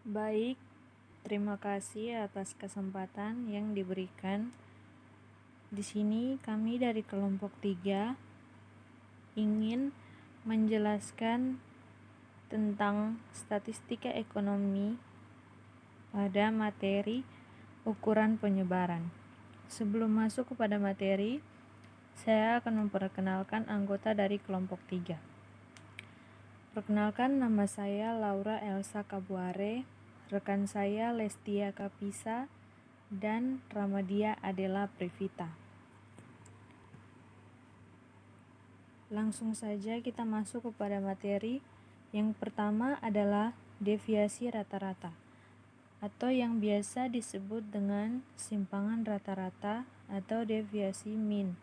Baik, terima kasih atas kesempatan yang diberikan. Di sini kami dari kelompok 3 ingin menjelaskan tentang statistika ekonomi pada materi ukuran penyebaran. Sebelum masuk kepada materi, saya akan memperkenalkan anggota dari kelompok 3. Perkenalkan, nama saya Laura Elsa Kabuare, rekan saya Lestia Kapisa, dan Ramadia Adela Privita. Langsung saja kita masuk kepada materi. Yang pertama adalah deviasi rata-rata, atau yang biasa disebut dengan simpangan rata-rata atau deviasi mean,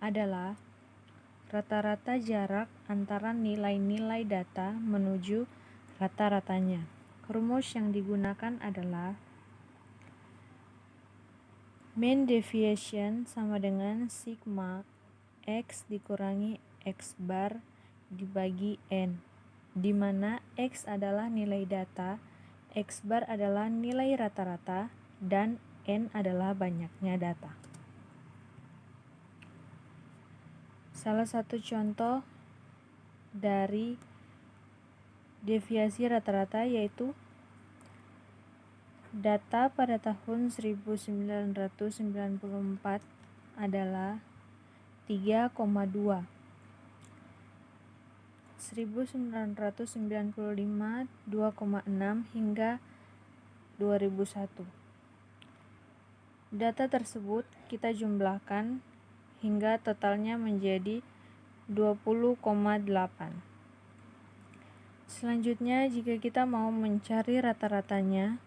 adalah rata-rata jarak antara nilai-nilai data menuju rata-ratanya. Rumus yang digunakan adalah mean deviation sama dengan sigma X dikurangi X bar dibagi N, di mana X adalah nilai data, X bar adalah nilai rata-rata, dan N adalah banyaknya data. Salah satu contoh dari deviasi rata-rata yaitu data pada tahun 1994 adalah 3,2. 1995 2,6 hingga 2001. Data tersebut kita jumlahkan hingga totalnya menjadi 20,8. Selanjutnya, jika kita mau mencari rata-ratanya,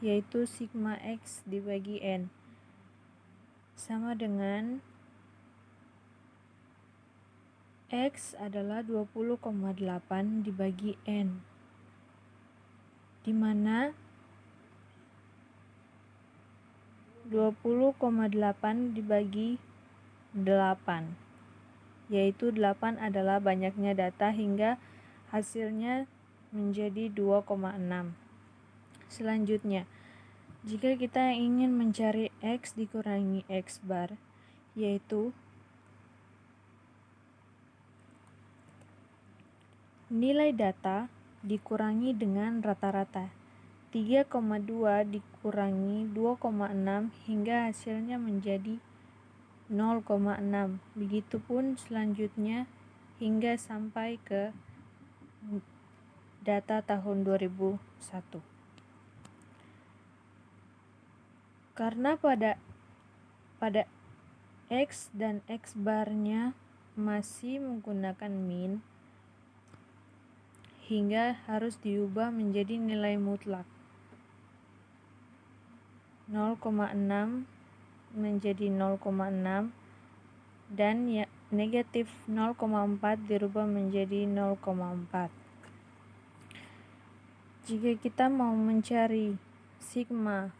yaitu sigma X dibagi N, sama dengan X adalah 20,8 dibagi N, di mana 20,8 dibagi 8, yaitu 8 adalah banyaknya data hingga hasilnya menjadi 2,6. Selanjutnya, jika kita ingin mencari X dikurangi X bar, yaitu nilai data dikurangi dengan rata-rata. 3,2 dikurangi 2,6 hingga hasilnya menjadi 0,6. Begitupun selanjutnya hingga sampai ke data tahun 2001. Karena pada X dan X barnya masih menggunakan mean, hingga harus diubah menjadi nilai mutlak. 0,6 menjadi 0,6 dan negatif 0,4 dirubah menjadi 0,4. Jika kita mau mencari sigma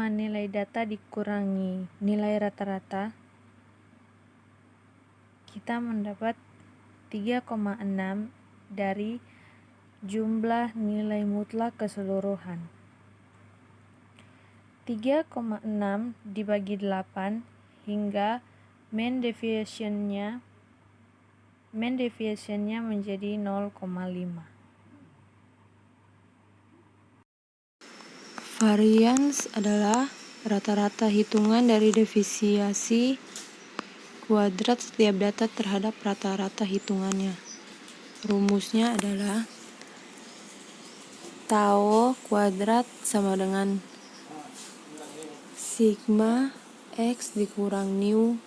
nilai data dikurangi nilai rata-rata, kita mendapat 3,6 dari jumlah nilai mutlak keseluruhan. 3,6 dibagi 8 hingga mean deviation-nya menjadi 0,5. Varians adalah rata-rata hitungan dari deviasi kuadrat setiap data terhadap rata-rata hitungannya. Rumusnya adalah tau kuadrat sama dengan sigma X dikurang nu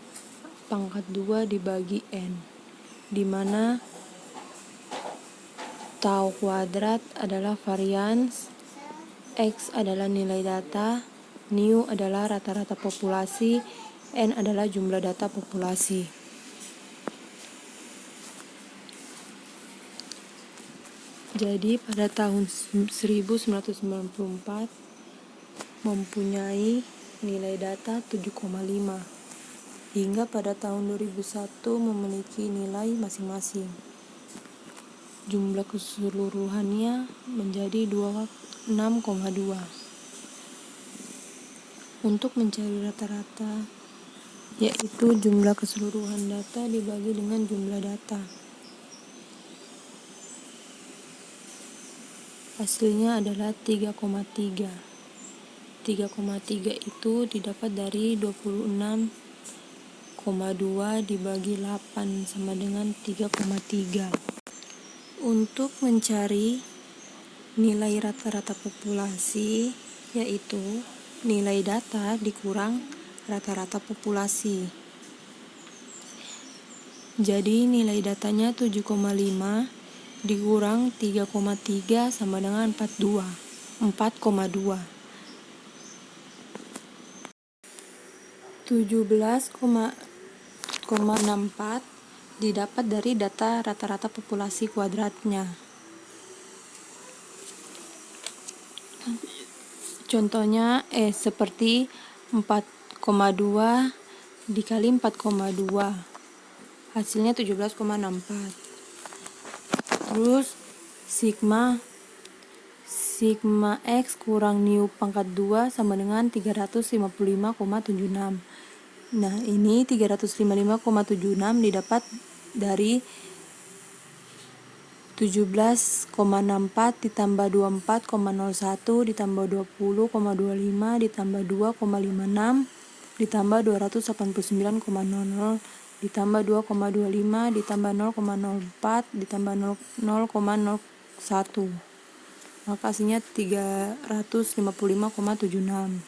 pangkat 2 dibagi N, di mana tau kuadrat adalah varians, X adalah nilai data, nu adalah rata-rata populasi, N adalah jumlah data populasi. Jadi pada tahun 1994 mempunyai nilai data 7,5, hingga pada tahun 2001 memiliki nilai masing-masing. jumlah keseluruhannya menjadi 26,2. Untuk mencari rata-rata, yaitu jumlah keseluruhan data dibagi dengan jumlah data. Hasilnya adalah 3,3. 3,3 itu didapat dari 26,2 dibagi 8 sama dengan 3,3. Untuk mencari nilai rata-rata populasi, yaitu nilai data dikurang rata-rata populasi. Jadi nilai datanya 7,5 dikurang 3,3 sama dengan 4,2. 17,64 didapat dari data rata-rata populasi kuadratnya. Contohnya seperti 4,2 dikali 4,2 hasilnya 17,64. Terus sigma X kurang nu pangkat 2 sama dengan 355,76. Nah, ini 355,76 didapat dari 17,64 ditambah 24,01 ditambah 20,25 ditambah 2,56 ditambah 289,00 ditambah 2,25 ditambah 0,04 ditambah 0,01. Maka hasilnya 355,76.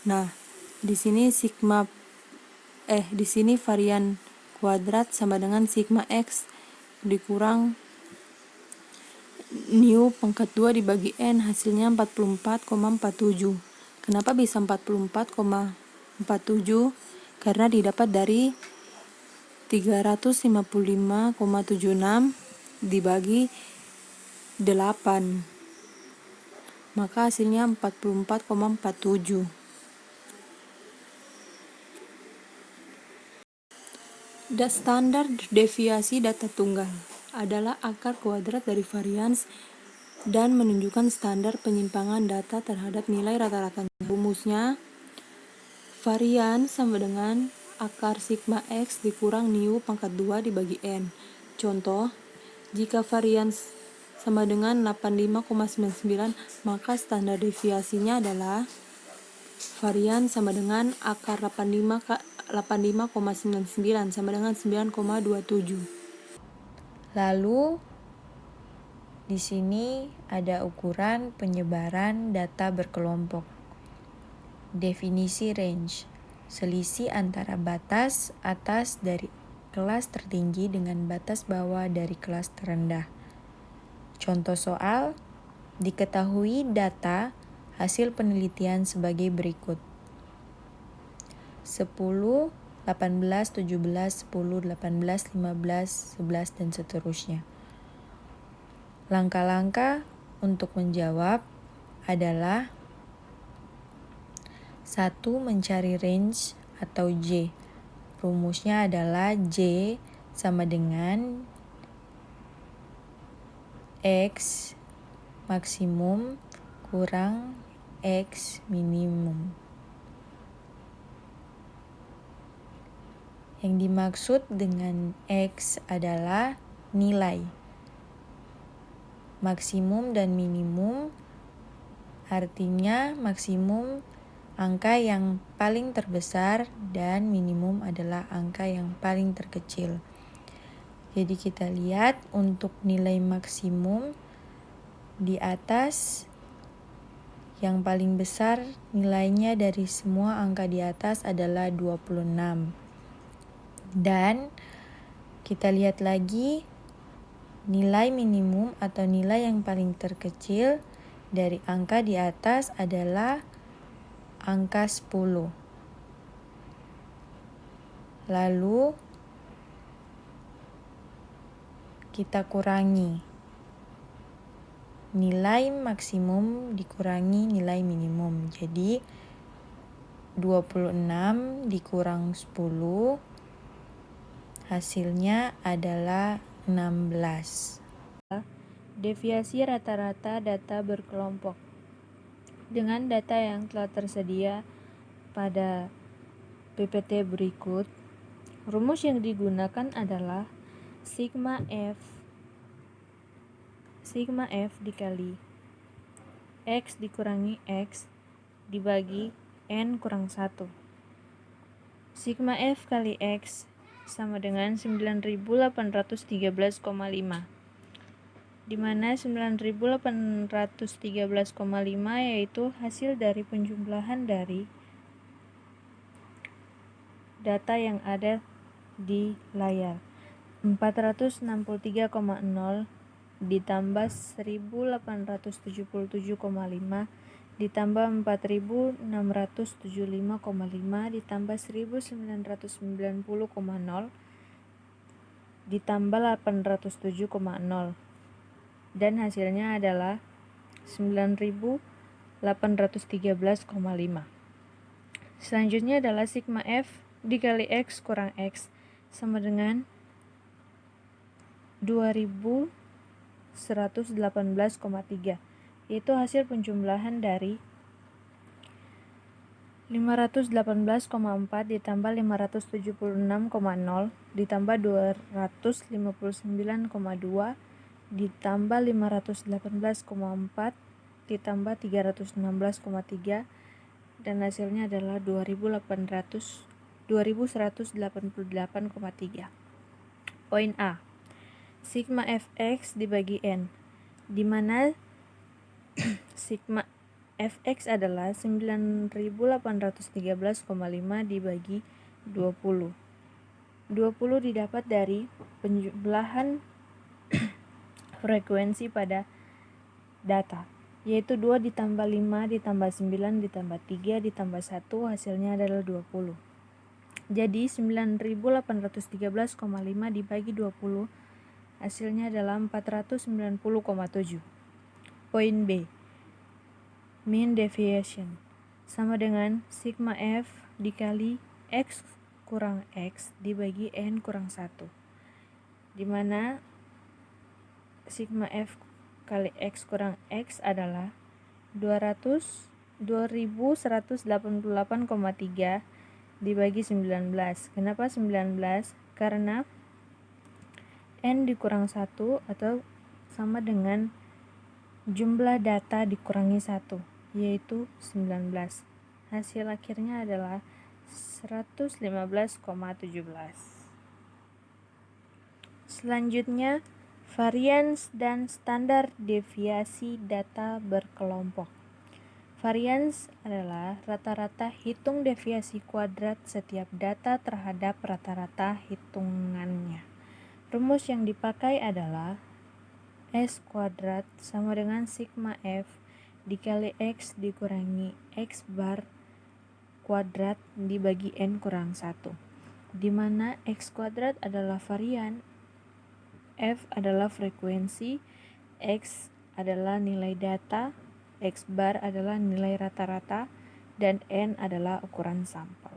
Nah, di sini di sini varian kuadrat sama dengan sigma X dikurang nu pangkat 2 dibagi N, hasilnya 44,47. Kenapa bisa 44,47? Karena didapat dari 355,76 dibagi 8. Maka hasilnya 44,47. Standar deviasi data tunggal adalah akar kuadrat dari varians dan menunjukkan standar penyimpangan data terhadap nilai rata-ratanya. Rumusnya, varian sama dengan akar sigma X dikurang nu pangkat 2 dibagi N. Contoh, jika varians sama dengan 85,99, maka standar deviasinya adalah varian sama dengan akar 85,99 sama dengan 9,27. Lalu di sini ada ukuran penyebaran data berkelompok. Definisi range, selisih antara batas atas dari kelas tertinggi dengan batas bawah dari kelas terendah. Contoh soal, diketahui data hasil penelitian sebagai berikut. 10, 18, 17, 10, 18, 15, 11, dan seterusnya. Langkah-langkah untuk menjawab adalah 1. Mencari range atau J. Rumusnya adalah J sama dengan X maksimum kurang X minimum. Yang dimaksud dengan X adalah nilai. Maksimum dan minimum artinya maksimum angka yang paling terbesar dan minimum adalah angka yang paling terkecil. Jadi kita lihat untuk nilai maksimum di atas yang paling besar nilainya dari semua angka di atas adalah 26. Dan kita lihat lagi nilai minimum atau nilai yang paling terkecil dari angka di atas adalah angka 10. Lalu kita kurangi nilai maksimum dikurangi nilai minimum. Jadi 26 dikurang 10 hasilnya adalah 16. Deviasi rata-rata data berkelompok. Dengan data yang telah tersedia pada PPT berikut, rumus yang digunakan adalah sigma F dikali X dikurangi X dibagi N kurang 1. Sigma F kali X sama dengan 9813,5, di mana 9813,5 yaitu hasil dari penjumlahan dari data yang ada di layar. 463,0 ditambah 1877,5 ditambah 4675,5 ditambah 1990,0 ditambah 807,0, dan hasilnya adalah 9813,5. Selanjutnya adalah sigma F dikali X kurang X sama dengan 2118,3, yaitu hasil penjumlahan dari 518,4 ditambah 576,0 ditambah 259,2 ditambah 518,4 ditambah 316,3, dan hasilnya adalah 2188,3. Poin A. Sigma Fx dibagi N, di mana sigma Fx adalah 9813,5 dibagi 20. 20 didapat dari penjumlahan frekuensi pada data, yaitu 2 ditambah 5 ditambah 9 ditambah 3 ditambah 1, hasilnya adalah 20. Jadi 9813,5 dibagi 20, hasilnya adalah 490,7. Poin B. Mean deviation sama dengan sigma F dikali X kurang X dibagi N kurang 1, di mana sigma F kali X kurang X adalah 2188,3 dibagi 19. Kenapa 19? Karena N dikurang 1 atau sama dengan jumlah data dikurangi 1, yaitu 19. Hasil akhirnya adalah 115,17. Selanjutnya, varians dan standar deviasi data berkelompok. Varians adalah rata-rata hitung deviasi kuadrat setiap data terhadap rata-rata hitungannya. Rumus yang dipakai adalah S kuadrat sama dengan sigma F dikali X dikurangi X bar kuadrat dibagi N kurang 1, di mana X kuadrat adalah varian, F adalah frekuensi, X adalah nilai data, X bar adalah nilai rata-rata, dan N adalah ukuran sampel.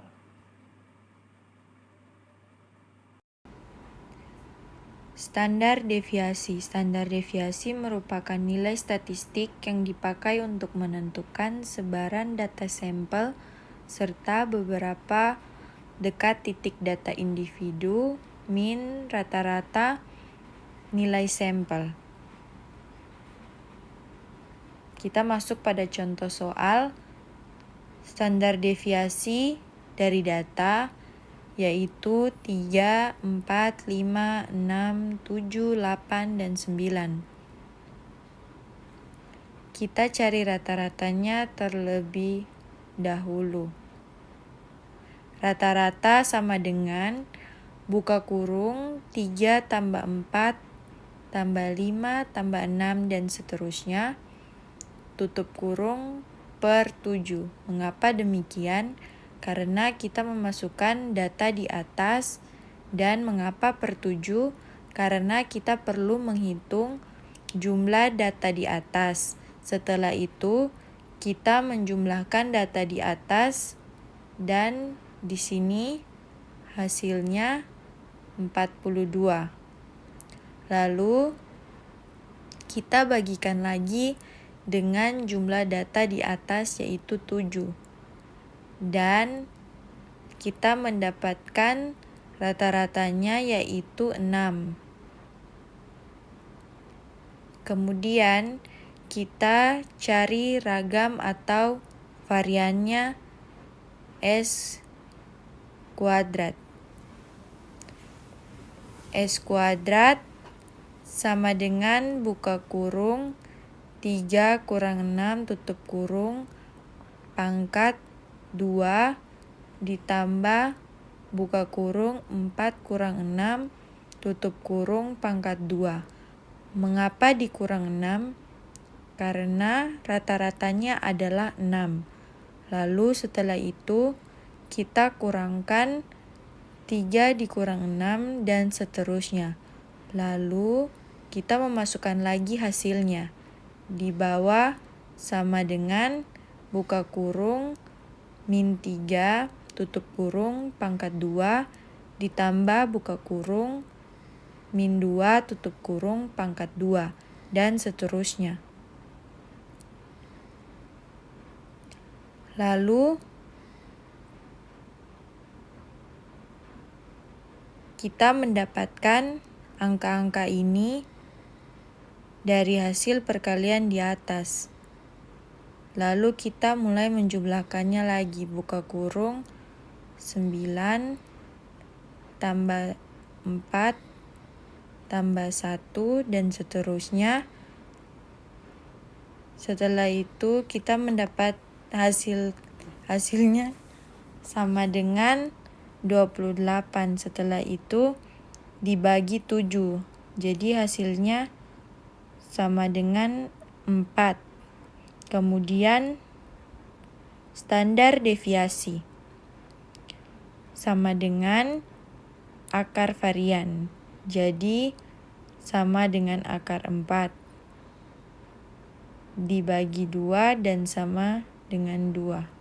Standar deviasi. Standar deviasi merupakan nilai statistik yang dipakai untuk menentukan sebaran data sampel serta beberapa dekat titik data individu, mean, rata-rata, nilai sampel. Kita masuk pada contoh soal. Standar deviasi dari data yaitu 3, 4, 5, 6, 7, 8, dan 9. Kita cari rata-ratanya terlebih dahulu. Rata-rata sama dengan buka kurung 3 tambah 4 tambah 5 tambah 6 dan seterusnya, tutup kurung per 7. Mengapa demikian? Karena kita memasukkan data di atas. Dan mengapa per 7? Karena kita perlu menghitung jumlah data di atas. Setelah itu, kita menjumlahkan data di atas, dan di sini hasilnya 42. Lalu Kita bagikan lagi dengan jumlah data di atas yaitu 7. Dan kita mendapatkan rata-ratanya yaitu 6. Kemudian kita cari ragam atau variannya S kuadrat. S kuadrat sama dengan buka kurung 3 kurang 6 tutup kurung pangkat 2 ditambah buka kurung 4 kurang 6 tutup kurung pangkat 2. Mengapa dikurang 6? Karena rata-ratanya adalah 6. Lalu setelah itu kita kurangkan 3 dikurang 6 dan seterusnya. Lalu kita memasukkan lagi hasilnya. Di bawah sama dengan buka kurung min 3 tutup kurung pangkat 2 ditambah buka kurung min 2 tutup kurung pangkat 2 dan seterusnya. Lalu kita mendapatkan angka-angka ini dari hasil perkalian di atas. Lalu kita mulai menjumlahkannya lagi. Buka kurung 9 tambah 4 tambah 1 dan seterusnya. Setelah itu kita mendapat hasilnya sama dengan 28. Setelah itu dibagi 7. Jadi hasilnya sama dengan 4. Kemudian standar deviasi sama dengan akar varian. Jadi sama dengan akar 4 dibagi 2 dan sama dengan 2.